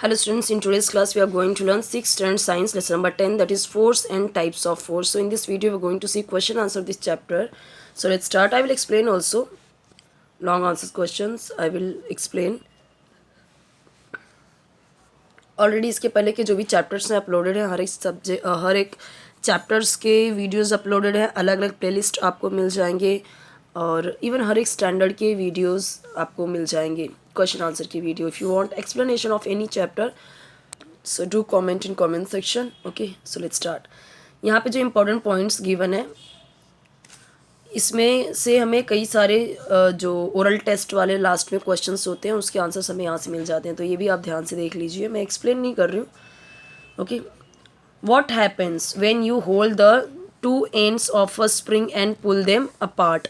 Hello students, in today's class we are going to learn 6th standard science lesson number 10, that is force and types of force. So in this video we are going to see question answer of this chapter. So let's start. I will explain also long answers questions. I will explain. Already इसके पहले के जो भी chapters हैं uploaded हैं, हर एक chapters के videos uploaded हैं, अलग अलग प्लेलिस्ट आपको मिल जाएंगे और इवन हर एक स्टैंडर्ड के वीडियोस आपको मिल जाएंगे, क्वेश्चन आंसर की video. If you want explanation of any chapter so do comment in comment section. Okay, so let's start. यहाँ पे जो इम्पोर्टेंट पॉइंट्स गिवन है इसमें से हमें कई सारे जो ओरल टेस्ट वाले लास्ट में क्वेश्चंस होते हैं उसके आंसर्स हमें यहाँ से मिल जाते हैं, तो ये भी आप ध्यान से देख लीजिए. मैं एक्सप्लेन नहीं कर रही हूँ. Okay, what happens when you hold the two ends of a spring and pull them apart.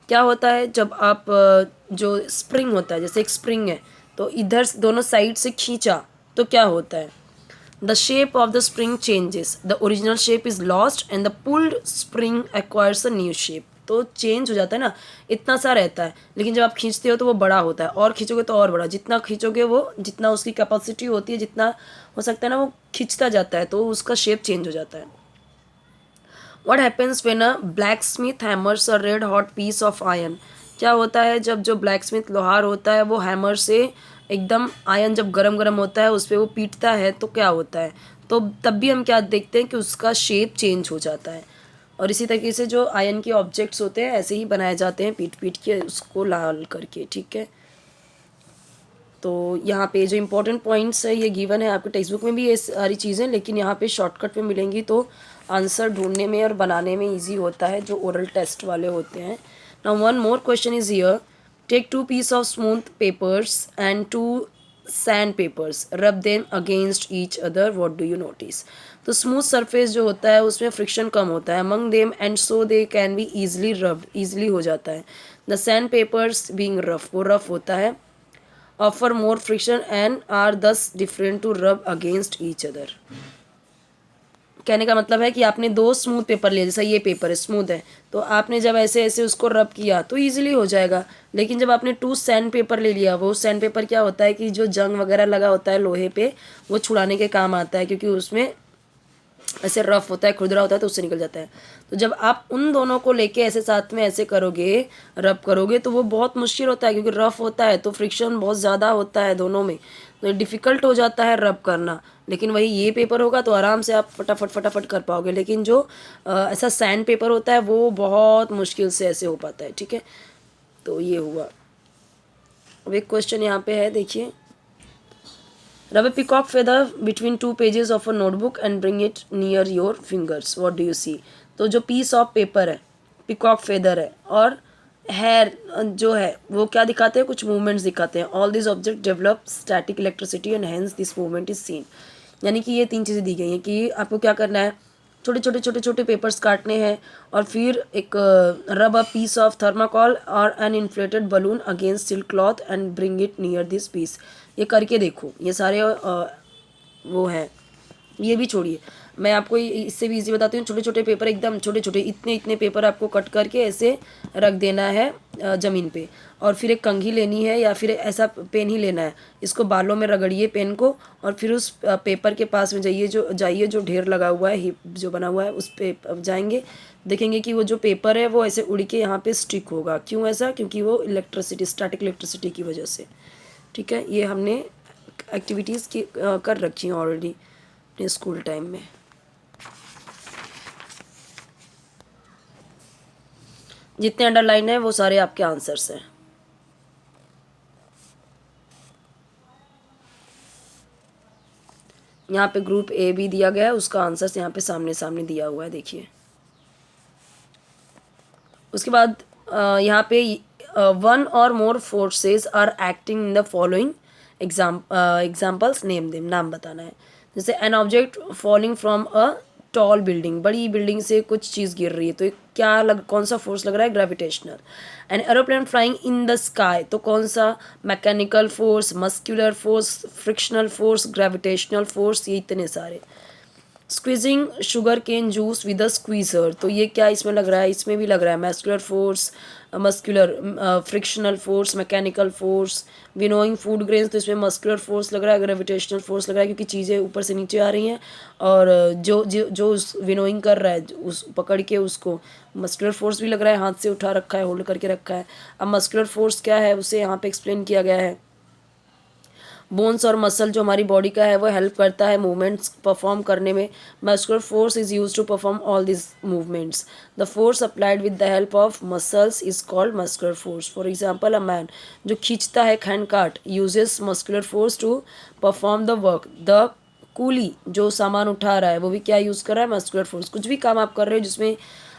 क्या होता है जब आप जो स्प्रिंग होता है, जैसे एक स्प्रिंग है तो इधर दोनों साइड से खींचा तो क्या होता है, the shape of the spring changes, the original shape is lost and the pulled spring acquires a new shape. तो चेंज हो जाता है ना, इतना सा रहता है, लेकिन जब आप खींचते हो तो वो बड़ा होता है, और खींचोगे तो और बड़ा, जितना खींचोगे वो जितना उसकी कैपेसिटी होती है, जितना हो सकता है ना वो खींचता जाता है, तो उसका शेप चेंज हो जाता है. What happens when a blacksmith hammers a red hot piece of iron? क्या होता है जब जो ब्लैकस्मिथ लोहार होता है वो हैमर से एकदम आयन जब गरम गरम होता है उस पर वो पीटता है तो क्या होता है, तो तब भी हम क्या देखते हैं कि उसका शेप चेंज हो जाता है. और इसी तरीके से जो आयन के ऑब्जेक्ट्स होते हैं ऐसे ही बनाए जाते हैं पीट पीट के उसको लाल करके. ठीक है, तो यहाँ पे जो इम्पोर्टेंट पॉइंट्स है ये गिवन है, आपके टेक्स्ट बुक में भी ये सारी चीज़ें, लेकिन यहाँ पे शॉर्टकट में मिलेंगी तो आंसर ढूंढने में और बनाने में इजी होता है जो ओरल टेस्ट वाले होते हैं. Now one more question is here. Take two piece of smooth papers and two sand papers, rub them against each other, what do you notice. तो स्मूथ सरफेस जो होता है उसमें फ्रिक्शन कम होता है among them and so they can be easily rubbed, easily हो जाता है. The sand papers being rough, वो रफ होता है, offer more friction and are thus different to rub against each other. कहने का मतलब है कि आपने दो स्मूथ पेपर लिए, जैसा ये पेपर है स्मूथ है, तो आपने जब ऐसे ऐसे उसको रब किया तो इजीली हो जाएगा, लेकिन जब आपने टू सैंड पेपर ले लिया, वो सैंड पेपर क्या होता है कि जो जंग वगैरह लगा होता है लोहे पे वो छुड़ाने के काम आता है, क्योंकि उसमें ऐसे रफ होता है, खुरदरा होता है, तो उससे निकल जाता है. तो जब आप उन दोनों को लेके ऐसे साथ में ऐसे करोगे, रब करोगे, तो वो बहुत मुश्किल होता है क्योंकि रफ होता है तो फ्रिक्शन बहुत ज़्यादा होता है दोनों में, तो डिफ़िकल्ट हो जाता है रब करना. लेकिन वही ये पेपर होगा तो आराम से आप फटाफट फटाफट कर पाओगे, लेकिन जो ऐसा सैंड पेपर होता है वो बहुत मुश्किल से ऐसे हो पाता है. ठीक है, तो ये हुआ. अब एक क्वेश्चन यहाँ पे है, देखिए. Rub a peacock feather between two pages of a notebook and bring it near your fingers. What do you see? तो जो piece of paper है, peacock feather है, और hair जो है वो क्या दिखाते हैं, कुछ movements दिखाते हैं. All these objects develop static electricity and hence this movement is seen. यानी कि ये तीन चीज़ें दी गई हैं कि आपको क्या करना है, छोटे छोटे छोटे छोटे पेपर्स काटने हैं और फिर एक rub a piece of thermocol और an inflated balloon against silk cloth and bring it near this piece. ये करके देखो, ये सारे वो हैं. ये भी छोड़िए, मैं आपको इससे भी इजी बताती हूँ. छोटे छोटे पेपर, एकदम छोटे छोटे, इतने इतने पेपर आपको कट करके ऐसे रख देना है ज़मीन पे, और फिर एक कंघी लेनी है या फिर ऐसा पेन ही लेना है, इसको बालों में रगड़िए पेन को, और फिर उस पेपर के पास में जाइए जो ढेर लगा हुआ है, हिप जो बना हुआ है उस पे जाएंगे, देखेंगे कि वो जो पेपर है वो ऐसे उड़ के यहाँ पे स्टिक होगा. क्यों ऐसा, क्योंकि वो इलेक्ट्रिसिटी, स्टैटिक इलेक्ट्रिसिटी की वजह से. ठीक है, ये हमने एक्टिविटीज़ की कर रखी हैं ऑलरेडी अपने स्कूल टाइम में. जितने अंडरलाइन है वो सारे आपके आंसर्स हैं. यहाँ पे ग्रुप ए भी दिया गया है, उसका आंसर्स यहाँ पे सामने सामने दिया हुआ है, देखिए. उसके बाद यहाँ पे one or more forces are acting in the following examples, name them, नाम बताना है. जैसे an object falling from a tall building, बड़ी बिल्डिंग से कुछ चीज़ गिर रही है, तो कौन सा फोर्स लग रहा है, gravitational. An aeroplane flying in the sky, तो कौन सा, mechanical force, muscular force, frictional force, gravitational force, ये इतने सारे. Squeezing sugar cane juice with a squeezer, तो ये क्या इसमें लग रहा है, इसमें भी लग रहा है muscular force, muscular frictional force, mechanical force. Winnowing food grains, तो इसमें मस्कुलर फोर्स लग रहा है, ग्रेविटेशनल फोर्स लग रहा है क्योंकि चीज़ें ऊपर से नीचे आ रही हैं, और जो जो जो उस विनोइंग कर रहा है उस पकड़ के उसको, मस्कुलर फोर्स भी लग रहा है, हाथ से उठा रखा है, होल्ड करके रखा है। अब मस्कुलर फोर्स क्या है उसे यहाँ पे एक्सप्लेन किया गया है। बोन्स और मसल जो हमारी बॉडी का है वो हेल्प करता है मूवमेंट्स परफॉर्म करने में। Muscular force is use to perform all this movements. The force applied with the help of muscles is called muscular force. For example a man जो खींचता है hand cart uses muscular force to perform the work. The कूली जो सामान उठा रहा है वो भी क्या यूज़ कर रहा है, मस्कुलर फोर्स। कुछ भी काम आप कर रहे हो जिसमें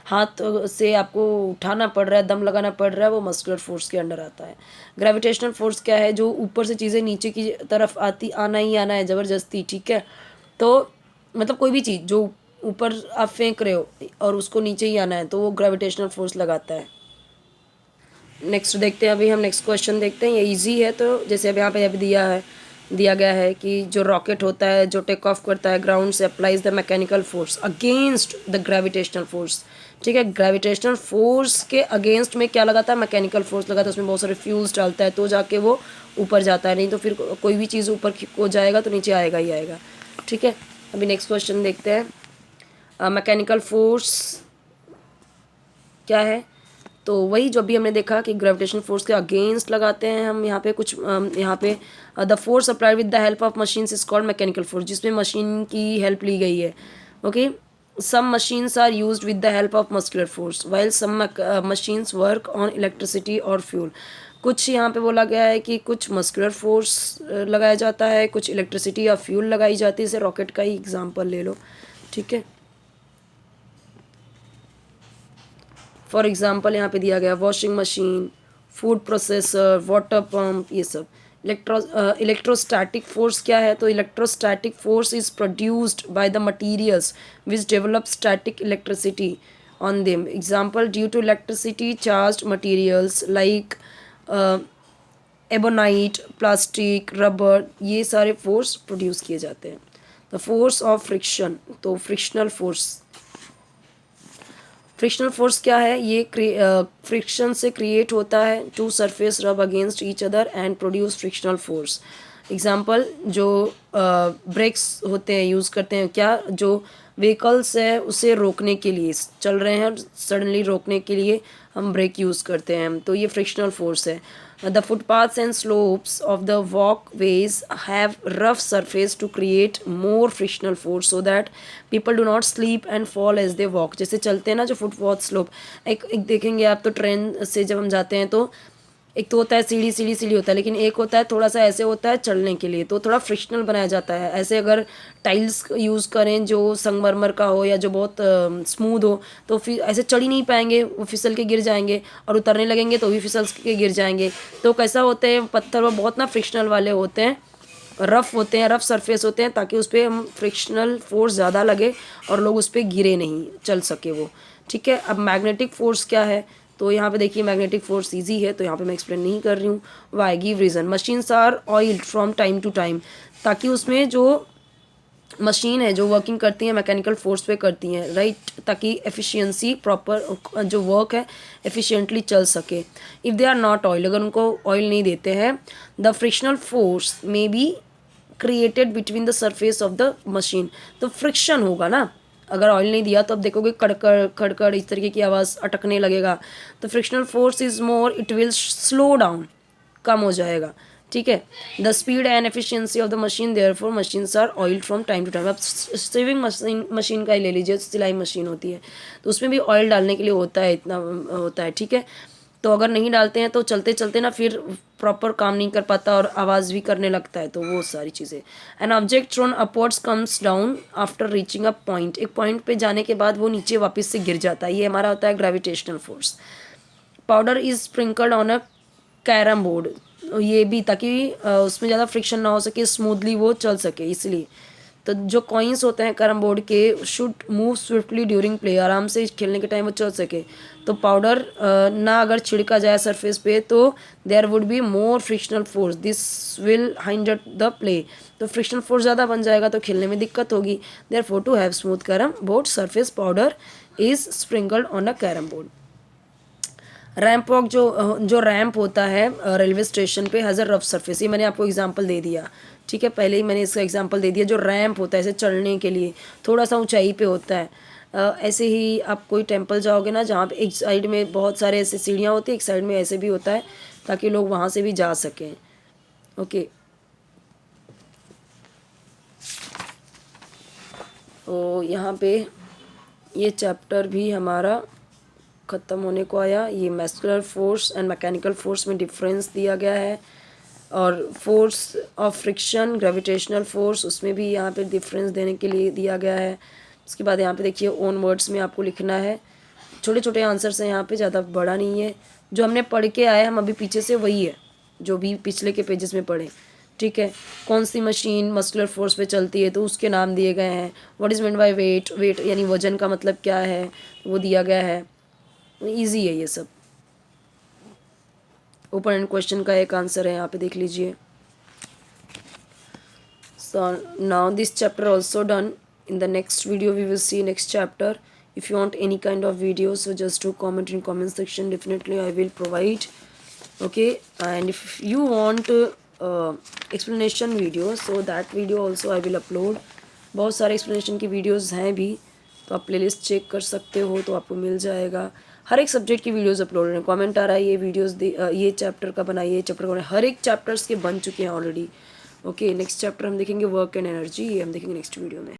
हाथ से आपको उठाना पड़ रहा है, दम लगाना पड़ रहा है, वो मस्कुलर फोर्स के अंडर आता है। ग्रेविटेशनल फोर्स क्या है, जो ऊपर से चीज़ें नीचे की तरफ आती आना ही आना है ज़बरदस्ती, ठीक है। तो मतलब कोई भी चीज़ जो ऊपर आप फेंक रहे हो और उसको नीचे ही आना है तो वो ग्रेविटेशनल फोर्स लगाता है। नेक्स्ट देखते हैं, अभी हम नेक्स्ट क्वेश्चन देखते हैं, ये इजी है। तो जैसे अब यहाँ पे अभी दिया गया है कि जो रॉकेट होता है जो टेक ऑफ करता है ग्राउंड से, applies the mechanical force against the gravitational force, ठीक है। ग्रेविटेशनल फोर्स के अगेंस्ट में क्या लगाता है, मैकेनिकल फोर्स लगाता है, उसमें बहुत सारे फ्यूल्स डालता है तो जाके वो ऊपर जाता है, नहीं तो फिर कोई भी चीज़ ऊपर को जाएगा तो नीचे आएगा ही आएगा, ठीक है। अभी नेक्स्ट क्वेश्चन देखते हैं, मैकेनिकल फोर्स क्या है। तो वही जो अभी हमने देखा कि ग्रेविटेशनल फोर्स के अगेंस्ट लगाते हैं हम यहाँ पे कुछ, यहाँ पे the force applied with the help of machines is called mechanical force, जिसमें मशीन की हेल्प ली गई है। Okay, some machines are used with the help of muscular force while some machines work on electricity और fuel. कुछ यहाँ पे बोला गया है कि कुछ मस्कुलर फोर्स लगाया जाता है, कुछ इलेक्ट्रिसिटी या फ्यूल लगाई जाती है। जैसे रॉकेट का ही एग्जाम्पल ले लो, ठीक है। फॉर एग्जांपल यहाँ पे दिया गया washing machine, food processor, water pump, ये सब। इलेक्ट्रोस्टैटिक फोर्स क्या है, तो electrostatic force is produced by the materials which develop static electricity on them. Example, due to electricity charged materials like ebonite, plastic, rubber, ये सारे force produce किए जाते हैं। द फोर्स ऑफ फ्रिक्शन, तो frictional force, frictional force क्या है, ये friction से क्रिएट होता है। Two surface rub against each other and produce frictional force. Example, जो ब्रेक्स होते हैं यूज़ करते हैं क्या, जो व्हीकल्स है उसे रोकने के लिए, चल रहे हैं सडनली रोकने के लिए हम ब्रेक यूज़ करते हैं, तो ये फ्रिक्शनल फोर्स है। The footpaths and slopes of the walkways have rough surface to create more frictional force so that people do not slip and fall as they walk। जैसे चलते हैं ना जो फुटपाथ स्लोप, एक देखेंगे आप तो ट्रेन से जब हम जाते हैं तो एक तो होता है सीढ़ी सीढ़ी सीढ़ी होता है, लेकिन एक होता है थोड़ा सा ऐसे होता है चलने के लिए, तो थोड़ा फ्रिक्शनल बनाया जाता है। ऐसे अगर टाइल्स यूज़ करें जो संगमरमर का हो या जो बहुत स्मूथ हो तो फिर ऐसे चढ़ ही नहीं पाएंगे, वो फिसल के गिर जाएंगे, और उतरने लगेंगे तो भी फिसल के गिर जाएंगे। तो कैसा होते हैं पत्थर वो बहुत ना फ्रिक्शनल वाले होते हैं, रफ़ होते हैं, रफ़ सरफेस होते हैं, ताकि उस पर हम फ्रिक्शनल फोर्स ज़्यादा लगे और लोग उस पर गिरे नहीं, चल सके वो, ठीक है। अब मैग्नेटिक फोर्स क्या है, तो यहाँ पे देखिए मैग्नेटिक फोर्स इजी है तो यहाँ पे मैं एक्सप्लेन नहीं कर रही हूँ। Why give reason, machines are oiled from time to time, ताकि उसमें जो मशीन है जो वर्किंग करती हैं मैकेनिकल फोर्स पे करती हैं, राइट, ताकि एफिशिएंसी प्रॉपर जो वर्क है एफिशिएंटली चल सके। If they are not oil, अगर उनको ऑयल नहीं देते हैं, the frictional force may be created between the surface of the machine, तो फ्रिक्शन होगा ना। अगर ऑयल नहीं दिया तो अब देखोगे कड़कड़ खड़कड़ इस तरीके की आवाज़ अटकने लगेगा, तो frictional force is more, it will slow down, कम हो जाएगा, ठीक है। The speed and efficiency of the machine, therefore machines are oil from time to time. अब सेविंग मशीन का ही ले लीजिए, सिलाई मशीन होती है तो उसमें भी ऑयल डालने के लिए होता है, इतना होता है, ठीक है। तो अगर नहीं डालते हैं तो चलते चलते ना फिर प्रॉपर काम नहीं कर पाता और आवाज़ भी करने लगता है, तो वो सारी चीज़ें। An object throne upwards comes down after reaching a point, एक पॉइंट पे जाने के बाद वो नीचे वापस से गिर जाता है, ये हमारा होता है gravitational force. Powder is sprinkled on a carrom board, ये भी ताकि उसमें ज़्यादा फ्रिक्शन ना हो सके, स्मूथली वो चल सके इसलिए। तो जो कॉइन्स होते हैं कैरम बोर्ड के should move swiftly during play, आराम से खेलने के टाइम वो चल सके। तो पाउडर ना अगर छिड़का जाए सरफेस पे तो there would be more frictional force, this will hinder the play. तो फ्रिक्शनल फोर्स ज़्यादा बन जाएगा तो खेलने में दिक्कत होगी। Therefore to have smooth carrom board surface powder is sprinkled on a carrom board. Ramp walk जो रैम्प होता है रेलवे स्टेशन पे हैज़ अ रफ सरफेस, ये मैंने आपको एग्जांपल दे दिया, ठीक है, पहले ही मैंने इसका एग्जांपल दे दिया। जो रैम्प होता है ऐसे चढ़ने के लिए थोड़ा सा ऊंचाई पे होता है। ऐसे ही आप कोई टेंपल जाओगे ना जहाँ पे एक साइड में बहुत सारे ऐसे सीढ़ियाँ होती है, एक साइड में ऐसे भी होता है ताकि लोग वहाँ से भी जा सकें। ओके, तो यहाँ पे ये चैप्टर भी हमारा ख़त्म होने को आया। ये muscular force and mechanical force में डिफरेंस दिया गया है, और force of friction gravitational force उसमें भी यहाँ पे डिफरेंस देने के लिए दिया गया है। उसके बाद यहाँ पे देखिए ओन वर्ड्स में आपको लिखना है। छोटे छोटे आंसर्स हैं यहाँ पे, ज़्यादा बड़ा नहीं है। जो हमने पढ़ के आए हम अभी पीछे से वही है जो भी पिछले के पेजेस में पढ़े, ठीक है। कौन सी मशीन मस्कुलर फोर्स पे चलती है तो उसके नाम दिए गए हैं। What is mean by weight, weight यानी वजन का मतलब क्या है वो दिया गया है। ईजी है ये सब। ओपन एंड क्वेश्चन का एक आंसर है, यहाँ पे देख लीजिए। So now this chapter also done. In the next video we will see next chapter. If you want any kind of video, so just do comment in comment section, definitely I will provide. Okay, and if you want explanation video, so that video also I will upload. बहुत सारे explanation की videos हैं भी, तो आप playlist check कर सकते हो तो आपको मिल जाएगा। हर एक सब्जेक्ट की वीडियोस अपलोड हैं। कमेंट आ रहा है ये वीडियोस ये चैप्टर का बनाइए, ये चैप्टर का बनाइए। हर एक चैप्टर्स के बन चुके हैं ऑलरेडी। ओके, नेक्स्ट चैप्टर हम देखेंगे वर्क एंड एनर्जी, ये हम देखेंगे नेक्स्ट वीडियो में।